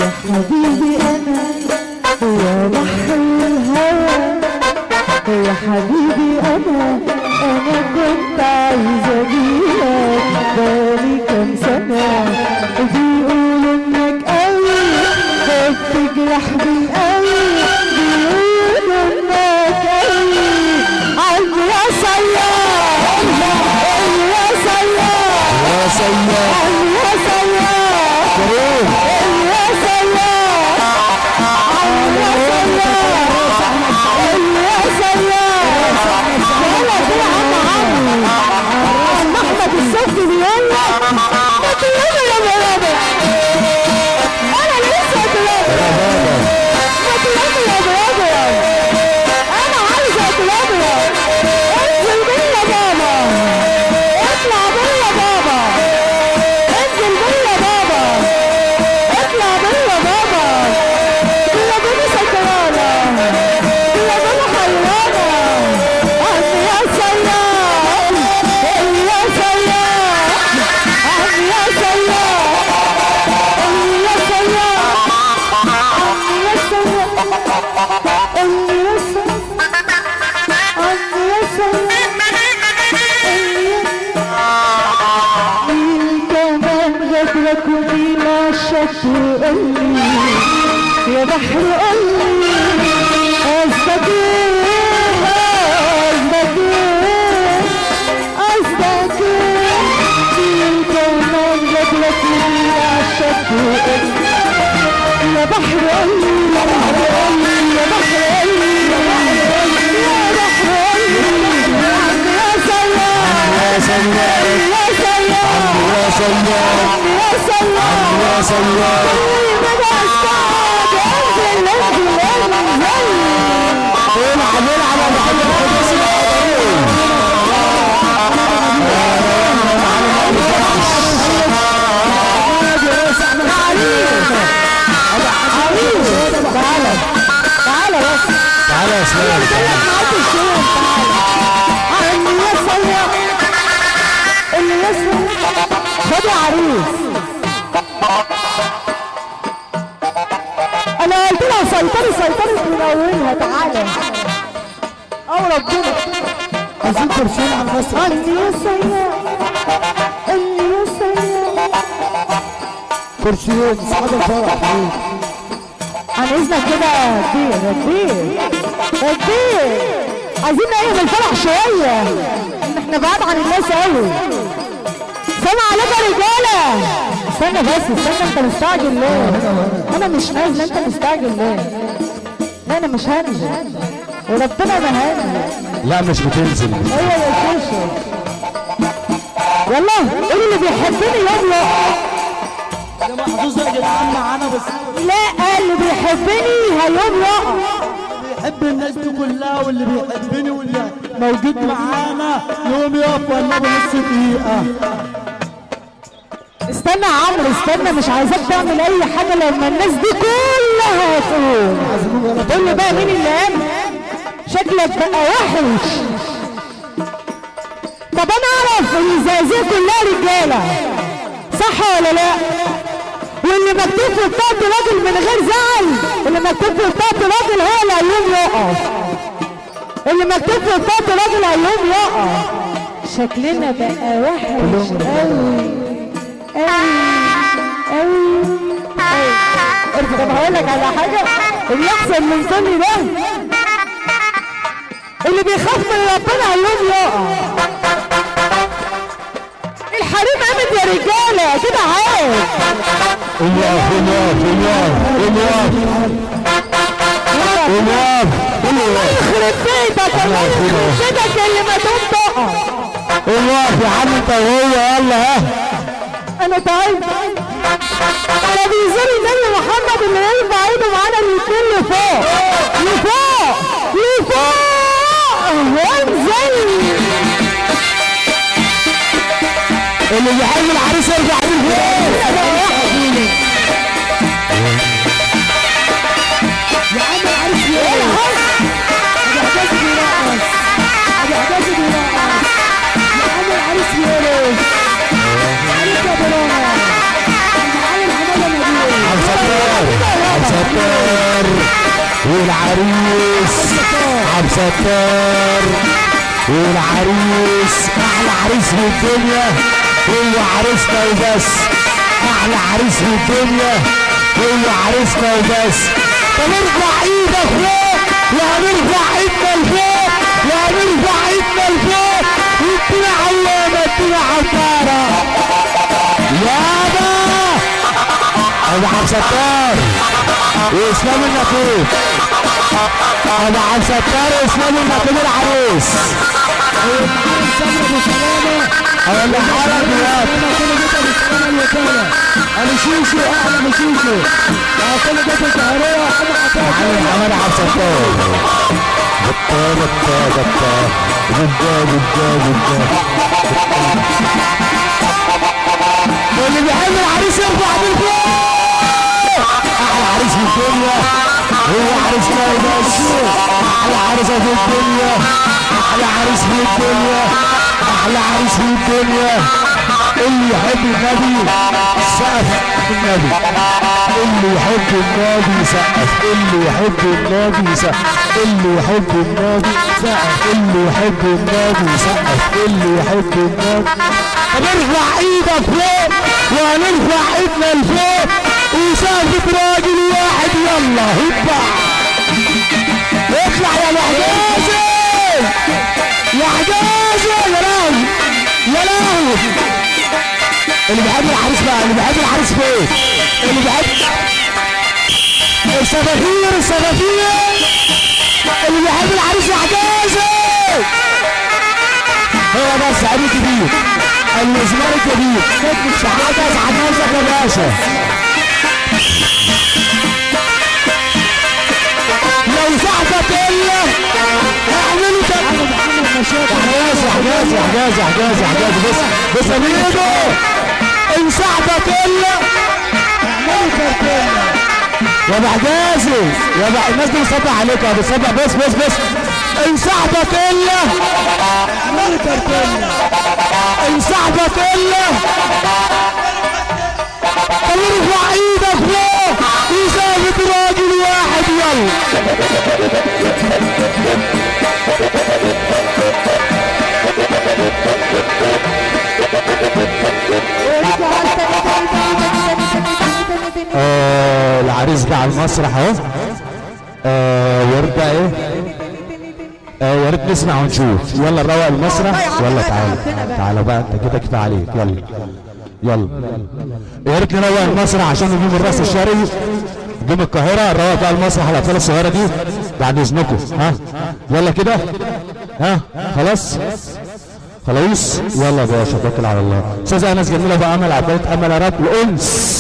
يا حبيبي أنا يا بحر الهوى، يا حبيبي أنا كنت عايزة أجيلك بقالي كام سنة، بيقولوا إنك قوي بتجرح بالقوي، بيقولوا إنك قوي عندي يا سيار يا سيار يا سيار يا سيار كريم يا سيار يا سيار يلا كده عم احمد السفلي بيقول لك ما تقولي يا بابا انا لسه اتلابي ما تقولي يا بابا انا عايزه اتلابي انزل بيا بابا اطلع بيا بابا انزل بيا بابا اطلع بيا بابا يا بابا سكرانه يا بابا حيرانه عمي يا سيار يا سيار عمي يا سيار يا سيار عمي يا سيار عمي يا سيار مين كمان غدرك ومين عشاك وقولي يا بحر قولي قصدك ايه قصدك ايه قصدك ايه مين كمان غدرك ومين عشاك وقولي يا بحر قولي يا بحر قولي يا بحر قولي يا بحر قولي يا بحر قولي يا سيار يا سيار يا سيار يا سيار يا سيار يا سيار بدا استعد انزل انزل انزل العب العب يا محمد القدوس تعالى تعالى بس تعالى يا سلام قلت لك معاك الشوم تعالى اللي يسير اللي يسير خد يا عريس انا قلت لها سيطري سيطري تنورها تعالى او ربنا عايزين كرسيين على المسرح اللي يسير اللي يسير كرسيين صعب الفرح عن اذنك كده يا كبير يا كبير يا كبير عايزين نقيم الفرح شويه ان احنا بعاد عن الناس قوي. سلام عليكم يا رجاله. استنى بس استنى انت مستعجل ليه؟ انا مش نازله انت مستعجل ليه؟ لا انا مش هنزل وربنا ما هنزل. لا مش بتنزل. ايوه يا شوشو والله قولي اللي بيحبني يلا يا محظوظ يا جدعان معانا بس. لا اللي بيحبني هيوم يقع. بيحب الناس دي كلها واللي بيحبني واللي موجود معانا يوم يقف ولا بنص دقيقة. استنى يا عمرو استنى مش عايزاك تعمل أي حاجة لما الناس دي كلها تقوم. تقول لي بقى مين اللي قام؟ شكلك بقى وحش. طب أنا أعرف إن الزقازيق كلها رجالة صح ولا لأ؟ واللي مكتوب في بطاقة راجل من غير زعل، اللي مكتوب في بطاقة راجل هو اللي هيقوم يقف. اللي مكتوب في بطاقة راجل هيقوم يقف. شكلنا بقى وحش قوي قوي. طب هقول لك على حاجة، اللي أحسن من كل ده اللي بيخاف من ربنا هيقوم يقف. الحريم قامت يا رجالة كده عيب. الله الله الله الله الله الله يخرب بيتك الله يخرب بيتك اللي ما تقوم تقف. الله يا عم انت وهو يلا ها. انا تعبت. انا بيزور النبي محمد اللي يرفع ايده معانا الاتنين لفوق لفوق لفوق وانزل. اللي بيحب العريس يرجع لفوق. يا عم العريس يرقص. ابو حجاز بيرقص. ابو حجاز بيرقص. يا عم العريس يرقص. العريس يا برانا. المعلم حماده نبيل. والعريس عبد الستار والعريس احلى عريس في الدنيا هو عريسنا وبس. احلى عريس في الدنيا هو عريسنا وبس. طب ارفع ايدك فوق وهنرفع ايدنا لفوق وهنرفع ايدنا لفوق وادينا علامه ادينا عطاره يابا. ابو عبد الستار واسلام النقيب. ابو عبد الستار واسلام النقيب العريس. انا اللي حالك دلوقتي انا شيشو احلى من شيشو كل ده في القاهره. محمد عبد الستار اللي بيحب العريس يرفع من فوق. احلى عريس في الدنيا هو عريسنا وبس. احلى عريسه في الدنيا احلى عريس في الدنيا احلى عريس في الدنيا. اللي يحب النبي سقف النبي. اللي يحب النبي سقف. اللي يحب النبي سقف. اللي يحب النبي سقف. اللي يحب النبي سقف. اللي يحب النبي. طب ارفع ايدك فوق وهنرفع ايدنا لفوق وسافة راجل واحد. يلا هبا اطلع يا حجازي يا حجازي يا لهوي يا لهوي. اللي بيحب العريس بقى اللي بيحب العريس فين؟ اللي بيحب السفافير اللي بيحب العريس يا حجازي. هو ده السعيد الكبير المزمار الكبير شحاتة حجازك يا باشا. لو صاحبك الا اعملوا حجازي بس بيده. ان صاحبك الا اعملوا كرتونه يا ابو حجازي يا ابو. الناس دي بتصبح عليك يا بتصبح. بس ان صاحبك الا اعملوا كرتونه. ان صاحبك الا طب ارفع ايدك فوق وثابت راجل واحد. يلا العريس ده على المسرح اهو. ويرجع ايه يا ريت نسمع ونشوف. يلا نروق المسرح. يلا تعالى بقى انت كده كفايه عليك. يلا يا ريت نروق المسرح عشان نجيب الراس الشرقي نجيب القاهره. نروق بقى المسرح الاطفال الصغيره دي بعد اذنكم. يلا كده خلاص يلا يا باشا توكل على الله. استاذه انس جميله بقى امل عبايه امل اراد الانس.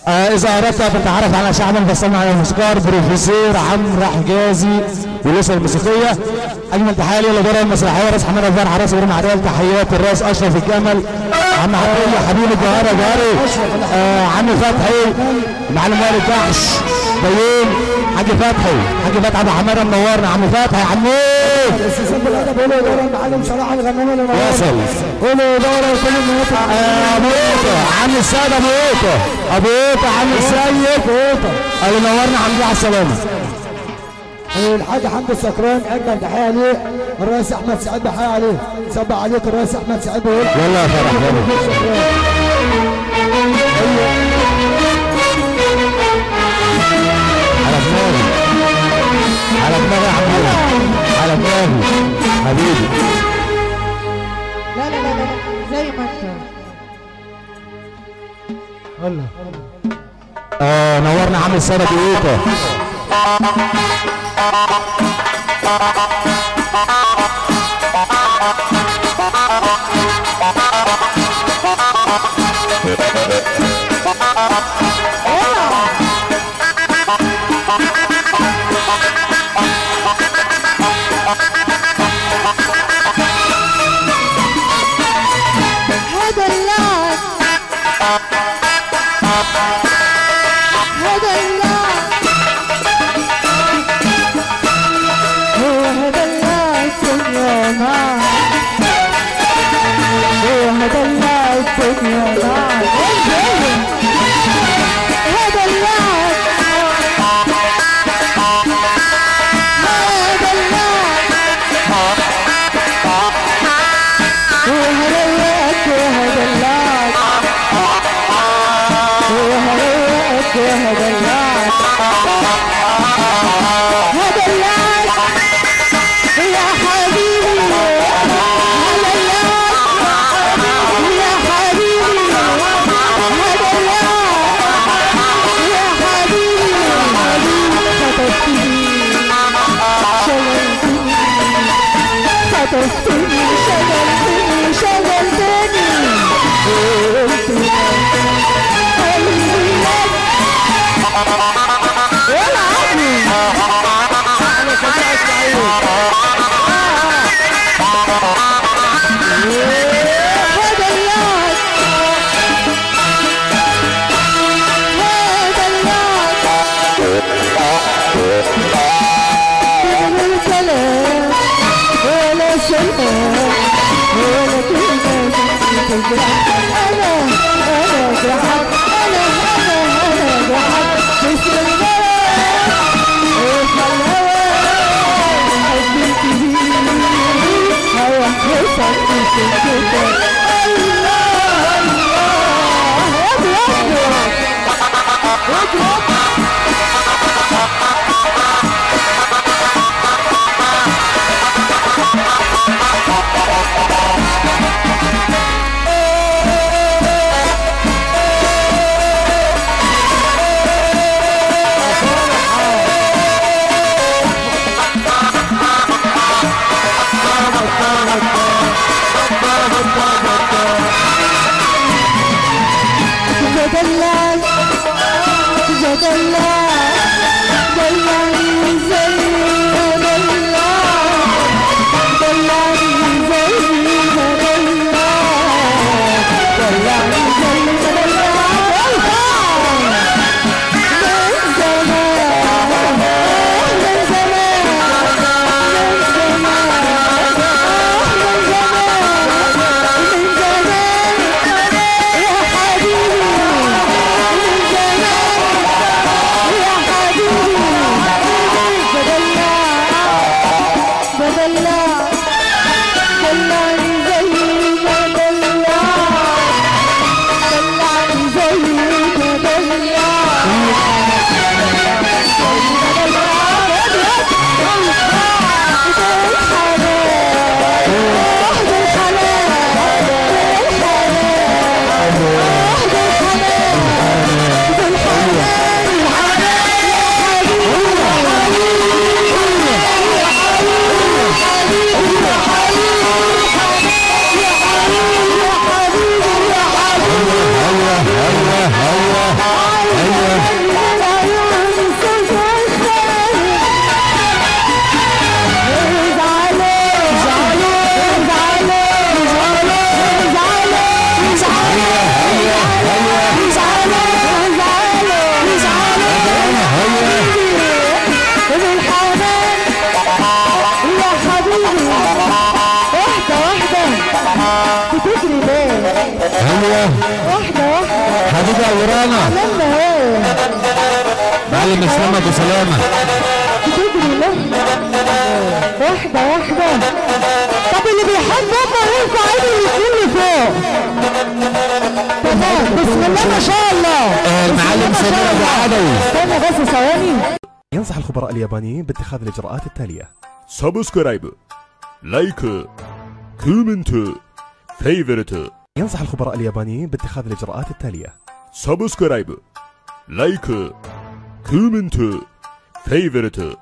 اذا اردت ان تتعرف على شعبا فاستمع على الموسيقار بروفيسور عمرو حجازي والاسره الموسيقيه. اجمل تحيه للاداره المسرحيه راس حماد الفار حراس ابراهيم عدال. تحيات الراس اشرف الجمل عم حبيبي حبيب الجوهره جاري عم فتحي معلم وائل الدحش بيوم حاج فتحي ابو حماده منورنا. عم فتحي عمود الاستاذ بالادب قولوا اداره المعلم صلاح الغنام اللي منورنا. قولوا اداره كل الناس. ابو قوطه عم السيد ابو قوطه عم السيد اللي نورنا. حمد لله على السلامه. الحاج حمد السكران اجمل تحيه عليه. الرئيس احمد سعيد بحيه عليه. صب عليك الرئيس احمد سعيد بيقول يلا يا فرح يلا على دماغي يا حبيبي على دماغي حبيبي. لا زي ما انت. نورنا عم السيد ابو قوطه. هدلع الدنيا معاك حبيبي ورانا معلم اسلام ابو سلامه بتجري ليه؟ واحدة واحدة. طب اللي بيحب امه يرفع ايده ويقول لي فوق. تمام بسم الله ما شاء الله. المعلم سمير ابو عدوي. استنى بس ثواني. ينصح الخبراء اليابانيين باتخاذ الاجراءات التالية: سبسكرايب، لايك، كومنت، فيفرت. ينصح الخبراء اليابانيين باتخاذ الاجراءات التالية: سبسكرايب، لايك، كومنت، فيفرت.